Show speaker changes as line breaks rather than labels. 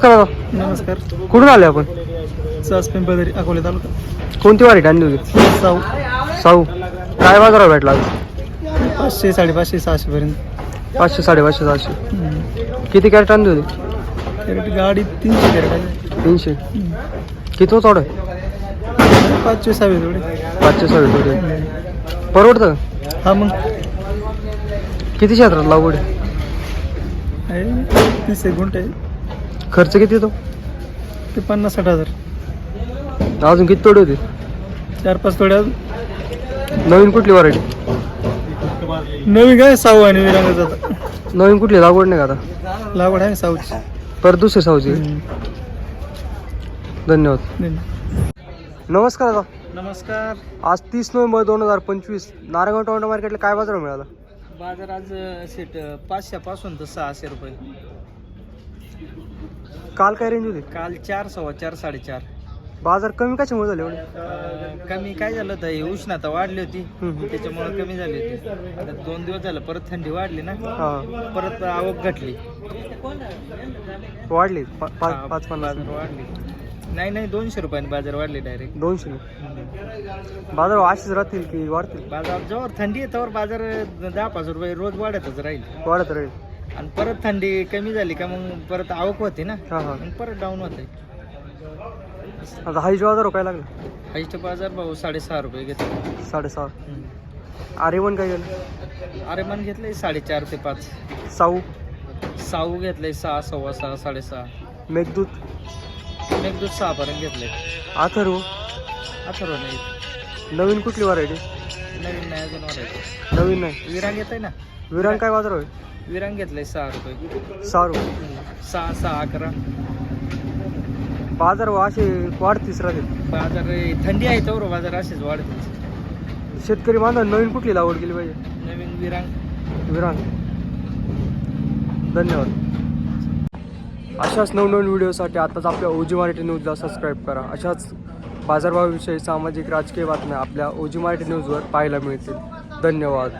करा.
नमस्कार.
कुठून आले आपण?
सास पिंपळदरी, अकोले तालुका.
कोणती वारी आणली होती?
साऊ.
साऊ. काय बाजारावर भेटला आज?
500, 550, 600 पर्यंत.
500, 550, 600. किती कॅरेट आणली होती?
कॅरेट गाडी 300 कॅरेट आहे.
300. किती हो थोडं?
500, 600 थोडे.
500, 600 थोडे. परवडतं का?
हा मग
किती क्षेत्रात लागवड आहे?
आहे 30 गुंठ आहे.
खर्च किती येतो?
ते 50-60 हजार.
अजून किती तोडे होते?
4-5 थोडे अजून.
नवीन कुठली व्हरायटी?
नवीन काय साऊ आणि विरांगाचा आता
नवीन कुठली लागवड नाही का आता?
लागवड आहे साऊची.
परत दुसरी साऊची. धन्यवाद. नमस्कार दादा.
नमस्कार.
आज 30 नोव्हेंबर 2025 नारायणगाव टोमॅटो मार्केटला काय बाजार मिळाला?
बाजार आज सेट 500 पासून तर 600 रुपये.
काल काय रेंज होती?
काल 4, 4.25, 4.5.
बाजार कमी कशामुळे झाले एवढे?
कमी काय झालं तर हे उष्णता वाढली होती, त्याच्यामुळे कमी झाली होती. आता 2 दिवस झालं परत थंडी वाढली ना,
हा,
परत आवक घटली,
वाढली.
बाजार
5-50
वाढली. नाही 200 रुपयांनी बाजार वाढले डायरेक्ट.
200. बाजार असेच राहतील की वाढतील?
बाजार जेव्हा थंडी आहे तेव्हा बाजार 10-5 रुपये रोज वाढतच राहील.
वाढत राहील.
आणि परत थंडी कमी झाली का मग परत आवक होते ना,
हा हा.
मग परत डाऊन होते.
आता हाईज बाजार काय लागला?
हायस्ट बाजार भाऊ 6.5 रुपये घेतले.
6.5. आर्यवन काय गेलं?
आरेमान घेतले 4.5 ते 5.
साऊ.
साऊ घेतले 6, 6.25, 6.5.
मेघदूत.
मेघदूत 6 पर्यंत घेतले.
अथर्व.
अथर्व नाही.
नवीन कुठली व्हरायटी?
नवीन नाही अजून वाढायचं.
नवीन नाही.
विरांग येत आहे ना.
विरांग काय बाजार होय?
विरांग घेतलंय 6 रुपये.
6 रुपये.
6, 11.
बाजार असे वाढतीस राहतील.
बाजार थंडी आहे तर बाजार असेच वाढते.
शेतकरी बांधव नवीन कुठली लागवड केली पाहिजे?
नवीन विरांग.
विरांग. धन्यवाद. अशाच नवनवीन व्हिडिओसाठी आताच आपल्या ओजी मराठी न्यूजला सबस्क्राईब करा. अशाच बाजारभावाविषयी सामाजिक राजकीय बातम्या आपल्या ओजी मराठी न्यूजवर पाहायला मिळतील. धन्यवाद.